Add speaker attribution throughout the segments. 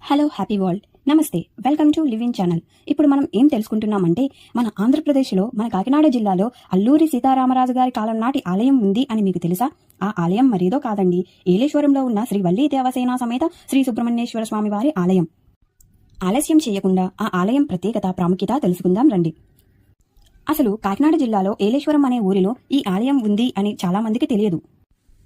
Speaker 1: Hello happy world. నమస్తే, welcome to living channel. ఇప్పుడు మనం ఏం తెలుసుకుంటున్నామంటే, మన ఆంధ్రప్రదేశ్లో మన కాకినాడ జిల్లాలో అల్లూరి సీతారామరాజు గారి కాలం నాటి ఆలయం ఉంది అని మీకు తెలుసా? ఆ ఆలయం మరేదో కాదండి, ఏలేశ్వరంలో ఉన్న శ్రీ వల్లీ దేవసేన సమేత శ్రీ సుబ్రహ్మణ్యేశ్వర స్వామి వారి ఆలయం. ఆలస్యం చేయకుండా ఆ ఆలయం ప్రత్యేకత ప్రాముఖ్యత తెలుసుకుందాం రండి. అసలు కాకినాడ జిల్లాలో ఏలేశ్వరం అనే ఊరిలో ఈ ఆలయం ఉంది అని చాలా మందికి తెలియదు.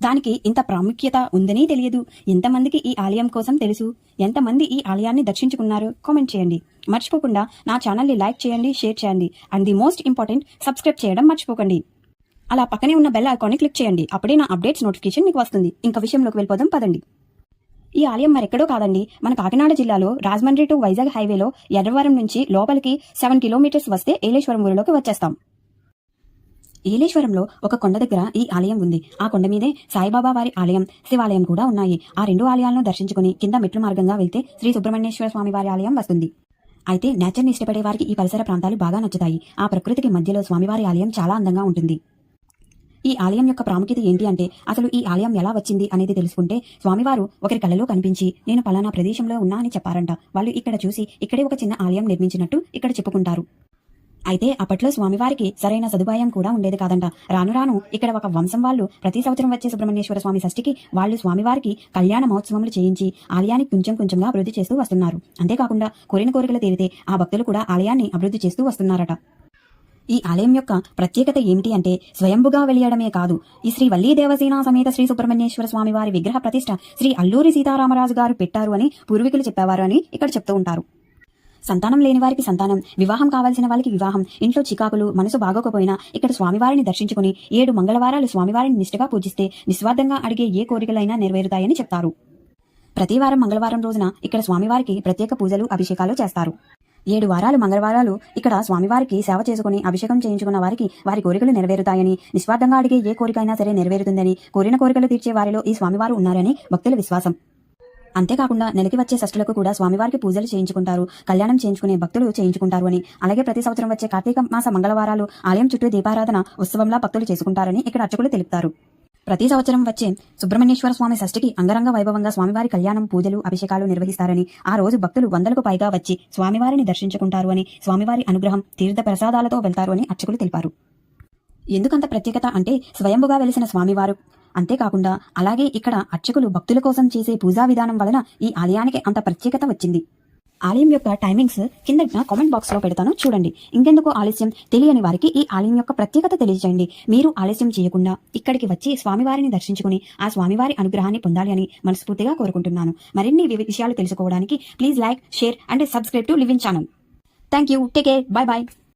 Speaker 1: దానికి ఇంత ప్రాముఖ్యత ఉందని తెలియదు. ఎంతమందికి ఈ ఆలయం కోసం తెలుసు? ఎంతమంది ఈ ఆలయాన్ని దర్శించుకున్నారు? కామెంట్ చేయండి. మర్చిపోకుండా నా ఛానల్ని లైక్ చేయండి, షేర్ చేయండి, and the most important, subscribe చేయడం మర్చిపోకండి. అలా పక్కనే ఉన్న బెల్ ఐకాన్ని క్లిక్ చేయండి. అప్పుడే నా అప్డేట్స్ నోటిఫికేషన్ మీకు వస్తుంది. ఇంకా విషయంలోకి వెళ్ళిపోదాం పదండి. ఈ ఆలయం మరెక్కడో కాదండి, మన కాకినాడ జిల్లాలో రాజమండ్రి టు వైజాగ్ హైవేలో ఎర్రవరం నుంచి లోపలికి 7 కిలోమీటర్స్ వస్తే ఏలేశ్వరం ఊరిలోకి వచ్చేస్తాం. ఏలేశ్వరంలో ఒక కొండ దగ్గర ఈ ఆలయం ఉంది. ఆ కొండ మీదే సాయిబాబా వారి ఆలయం, శివాలయం కూడా ఉన్నాయి. ఆ రెండు ఆలయాలను దర్శించుకుని కింద మెట్లు మార్గంగా వెళ్తే శ్రీ సుబ్రహ్మణ్యేశ్వర స్వామి వారి ఆలయం వస్తుంది. అయితే నేచర్ని ఇష్టపడే వారికి ఈ పరిసర ప్రాంతాలు బాగా నచ్చుతాయి. ఆ ప్రకృతికి మధ్యలో స్వామివారి ఆలయం చాలా అందంగా ఉంటుంది. ఈ ఆలయం యొక్క ప్రాముఖ్యత ఏంటి అంటే, అసలు ఈ ఆలయం ఎలా వచ్చింది అనేది తెలుసుకుంటే, స్వామివారు ఒకరి కలలో కనిపించి నేను పలానా ప్రదేశంలో ఉన్నా అని చెప్పారంట. వాళ్ళు ఇక్కడ చూసి ఇక్కడే ఒక చిన్న ఆలయం నిర్మించినట్టు ఇక్కడ చెప్పుకుంటారు. అయితే అప్పట్లో స్వామివారికి సరైన సదుపాయం కూడా ఉండేది కాదంట. రాను రాను ఇక్కడ ఒక వంశం వాళ్ళు ప్రతి సంవత్సరం వచ్చే సుబ్రహ్మణ్యేశ్వర స్వామి షష్ఠికి వాళ్ళు స్వామివారికి కళ్యాణ మహోత్సవములు చేయించి ఆలయాన్ని కొంచెం కొంచెంగా అభివృద్ధి చేస్తూ వస్తున్నారు. అంతేకాకుండా కోరిన కోరికలు తీరితే ఆ భక్తులు కూడా ఆలయాన్ని అభివృద్ధి చేస్తూ వస్తున్నారట. ఈ ఆలయం యొక్క ప్రత్యేకత ఏమిటి అంటే, స్వయంభుగా వెలియడమే కాదు, ఈ శ్రీ వల్లీ దేవసేన సమేత శ్రీ సుబ్రహ్మణ్యేశ్వర స్వామి వారి విగ్రహ ప్రతిష్ఠ శ్రీ అల్లూరి సీతారామరాజు గారు పెట్టారు అని పూర్వీకులు చెప్పేవారు అని ఇక్కడ చెప్తూ ఉంటారు. సంతానం లేని వారికి సంతానం, వివాహం కావాల్సిన వాళ్ళకి వివాహం, ఇంట్లో చికాకులు, మనసు బాగోకపోయినా ఇక్కడ స్వామివారిని దర్శించుకుని 7 మంగళవారాలు స్వామివారిని నిష్ఠగా పూజిస్తే నిస్వార్థంగా అడిగే ఏ కోరికలైనా నెరవేరుతాయని చెప్తారు. ప్రతి వారం మంగళవారం రోజున ఇక్కడ స్వామివారికి ప్రత్యేక పూజలు, అభిషేకాలు చేస్తారు. 7 వారాలు మంగళవారాలు ఇక్కడ స్వామివారికి సేవ చేసుకుని అభిషేకం చేయించుకున్న వారికి వారి కోరికలు నెరవేరుతాయని, నిస్వార్థంగా అడిగే ఏ కోరికైనా సరే నెరవేరుతుందని, కోరిన కోరికలు తీర్చే వారిలో ఈ స్వామివారు ఉన్నారని భక్తుల విశ్వాసం. అంతేకాకుండా నెలకి వచ్చే షష్ఠులకు కూడా స్వామివారికి పూజలు చేయించుకుంటారు, కళ్యాణం చేయించుకునే భక్తులు చేయించుకుంటారు అని. అలాగే ప్రతి సంవత్సరం వచ్చే కార్తీక మాస మంగళవారాలు ఆలయం చుట్టూ దీపారాధన ఉత్సవంలా భక్తులు చేసుకుంటారని ఇక్కడ అర్చకులు తెలుపుతారు. ప్రతి సంవత్సరం వచ్చే సుబ్రహ్మణ్యేశ్వర స్వామి షష్ఠికి అంగరంగ వైభవంగా స్వామివారి కళ్యాణం, పూజలు, అభిషేకాలు నిర్వహిస్తారని, ఆ రోజు భక్తులు 100లకు పైగా వచ్చి స్వామివారిని దర్శించుకుంటారు అని, స్వామివారి అనుగ్రహం, తీర్థ ప్రసాదాలతో వెళ్తారు అని అర్చకులు తెలిపారు. ఎందుకంత ప్రత్యేకత అంటే, స్వయంభుగా వెలిసిన స్వామివారు, అంతేకాకుండా అలాగే ఇక్కడ అర్చకులు భక్తుల కోసం చేసే పూజా విధానం వలన ఈ ఆలయానికి అంత ప్రత్యేకత వచ్చింది. ఆలయం యొక్క టైమింగ్స్ కింద కామెంట్ బాక్స్ లో పెడతాను, చూడండి. ఇంకెందుకు ఆలస్యం, తెలియని వారికి ఈ ఆలయం యొక్క ప్రత్యేకత తెలియజేయండి. మీరు ఆలస్యం చేయకుండా ఇక్కడికి వచ్చి స్వామివారిని దర్శించుకుని ఆ స్వామివారి అనుగ్రహాన్ని పొందాలి అని మనస్ఫూర్తిగా కోరుకుంటున్నాను. మరిన్ని విషయాలు తెలుసుకోవడానికి please like, share and subscribe to living channel. Thank you. Take care. By by.